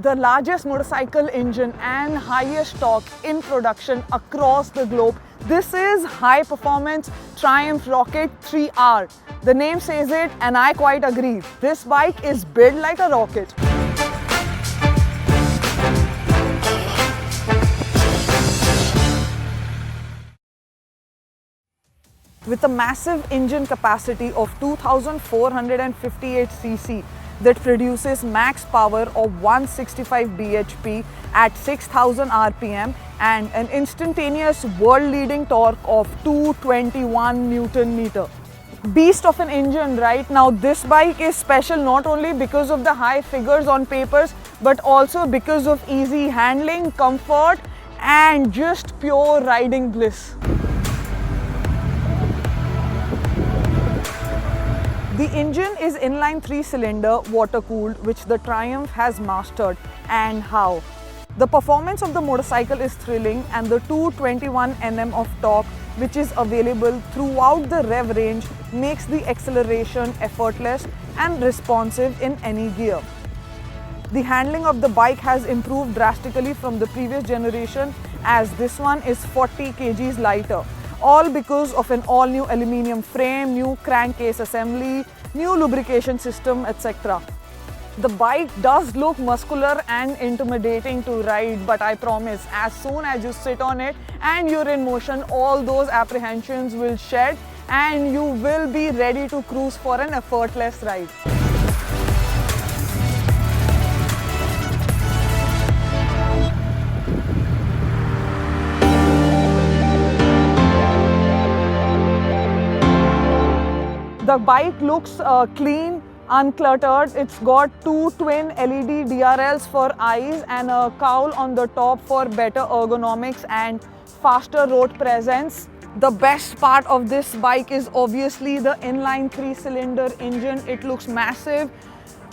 the largest motorcycle engine and highest torque in production across the globe. This is high performance Triumph Rocket 3R. The name says it and I quite agree. This bike is built like a rocket. With a massive engine capacity of 2458 cc that produces max power of 165 bhp at 6000 rpm and an instantaneous world-leading torque of 221 Newton meter. Beast of an engine, right? Now this bike is special not only because of the high figures on papers but also because of easy handling, comfort and just pure riding bliss. The engine is inline 3-cylinder water-cooled, which the Triumph has mastered. And how? The performance of the motorcycle is thrilling and the 221 Nm of torque, which is available throughout the rev range, makes the acceleration effortless and responsive in any gear. The handling of the bike has improved drastically from the previous generation, as this one is 40 kgs lighter. All because of an all-new aluminium frame, new crankcase assembly, new lubrication system, etc. The bike does look muscular and intimidating to ride, but I promise, as soon as you sit on it and you're in motion, all those apprehensions will shed and you will be ready to cruise for an effortless ride. The bike looks clean, uncluttered. It's got two twin LED DRLs for eyes and a cowl on the top for better ergonomics and faster road presence. The best part of this bike is obviously the inline 3-cylinder engine. It looks massive.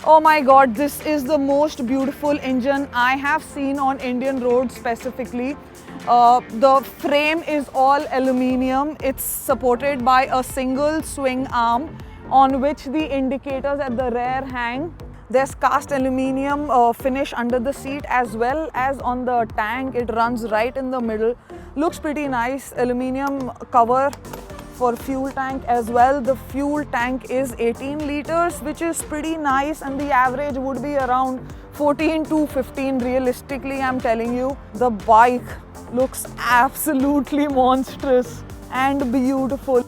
Oh my god, this is the most beautiful engine I have seen on Indian roads specifically. The frame is all aluminium. It's supported by a single swing arm on which the indicators at the rear hang. There's cast aluminium finish under the seat as well as on the tank. It runs right in the middle. Looks pretty nice. Aluminium cover for fuel tank as well. The fuel tank is 18 liters, which is pretty nice, and the average would be around 14 to 15 realistically. I'm telling you, the bike looks absolutely monstrous and beautiful.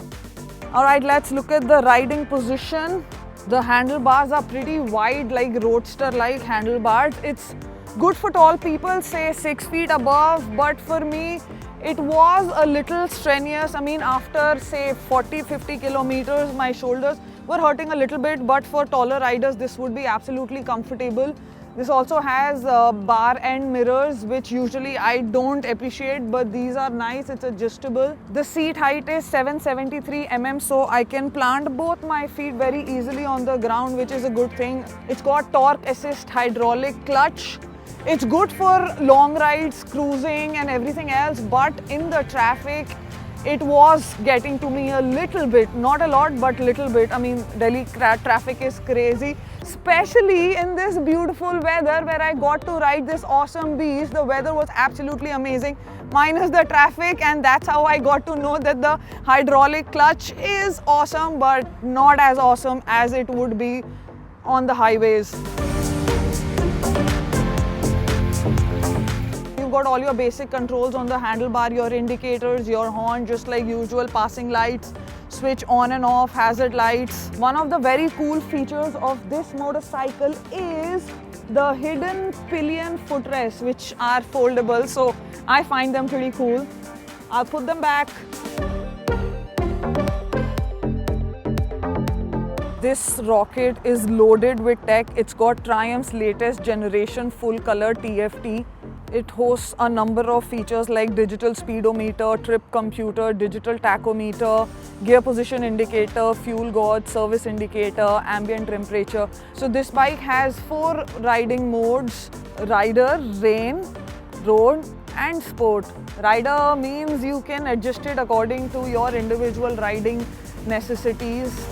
Alright, let's look at the riding position. The handlebars are pretty wide, like roadster-like handlebars. It's good for tall people, say 6 feet above, but for me, it was a little strenuous. I mean, after say 40-50 kilometers, my shoulders were hurting a little bit, but for taller riders, this would be absolutely comfortable. This also has bar end mirrors, which usually I don't appreciate, but these are nice. It's adjustable. The seat height is 773 mm, so I can plant both my feet very easily on the ground, which is a good thing. It's got torque assist hydraulic clutch. It's good for long rides, cruising and everything else, but in the traffic, it was getting to me a little bit, not a lot, but little bit. I mean, Delhi traffic is crazy, especially in this beautiful weather where I got to ride this awesome beast. The weather was absolutely amazing, minus the traffic, and that's how I got to know that the hydraulic clutch is awesome, but not as awesome as it would be on the highways. You've got all your basic controls on the handlebar, your indicators, your horn, just like usual, passing lights, switch on and off, hazard lights. One of the very cool features of this motorcycle is the hidden pillion footrests, which are foldable, so I find them pretty cool. I'll put them back. This rocket is loaded with tech. It's got Triumph's latest generation full color TFT. It hosts a number of features like digital speedometer, trip computer, digital tachometer, gear position indicator, fuel gauge, service indicator, ambient temperature. So this bike has 4 riding modes: rider, rain, road and sport. Rider means you can adjust it according to your individual riding necessities.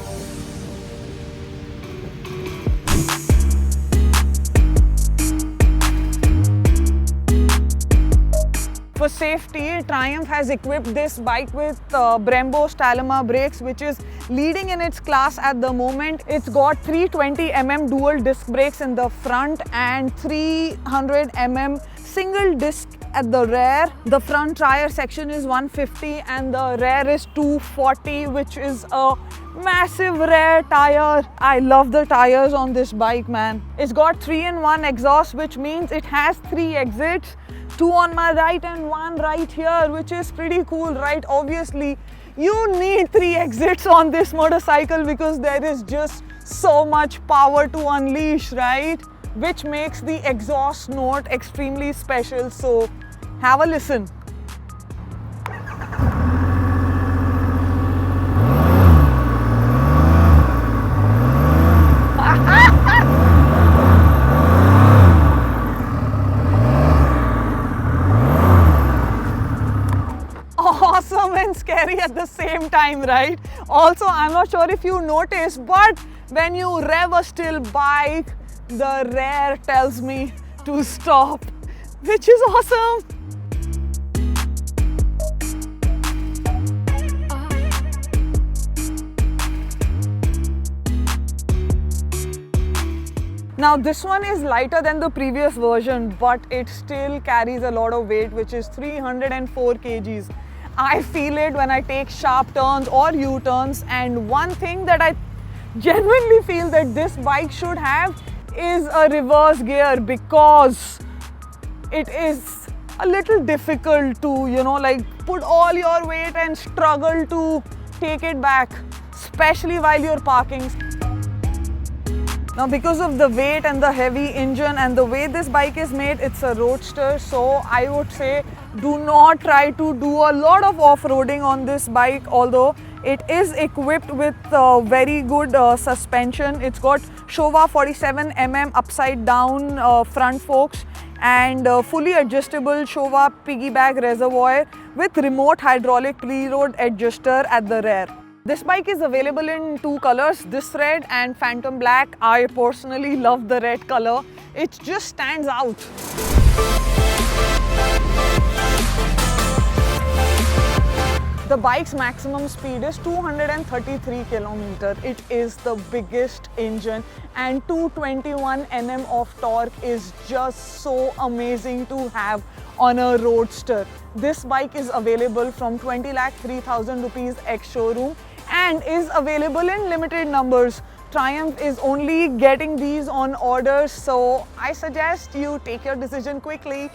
For safety, Triumph has equipped this bike with Brembo Stalema brakes, which is leading in its class at the moment. It's got 320mm dual disc brakes in the front and 300mm single disc at the rear. The front tire section is 150 and the rear is 240, which is a massive rear tire. I love the tires on this bike, man. It's got 3-in-1 exhaust, which means it has 3 exits. 2 on my right and 1 right here, which is pretty cool, right? Obviously, you need 3 exits on this motorcycle because there is just so much power to unleash, right? Which makes the exhaust note extremely special. So have a listen. Awesome and scary at the same time, right? Also, I'm not sure if you noticed, but when you rev a still bike, the rear tells me to stop, which is awesome. Now this one is lighter than the previous version, but it still carries a lot of weight, which is 304 kgs. I feel it when I take sharp turns or U-turns, and one thing that I genuinely feel that this bike should have is a reverse gear, because it is a little difficult to, you know, like put all your weight and struggle to take it back, especially while you're parking. Now, because of the weight and the heavy engine and the way this bike is made, it's a roadster, so I would say do not try to do a lot of off-roading on this bike, although it is equipped with very good suspension. It's got Showa 47mm upside down front forks and fully adjustable Showa piggyback reservoir with remote hydraulic preload adjuster at the rear. This bike is available in 2 colors, this red and phantom black. I personally love the red color. It just stands out. The bike's maximum speed is 233 km. It is the biggest engine, and 221 Nm of torque is just so amazing to have on a roadster. This bike is available from 20,03,000 rupees ex-showroom and is available in limited numbers. Triumph is only getting these on orders, so I suggest you take your decision quickly.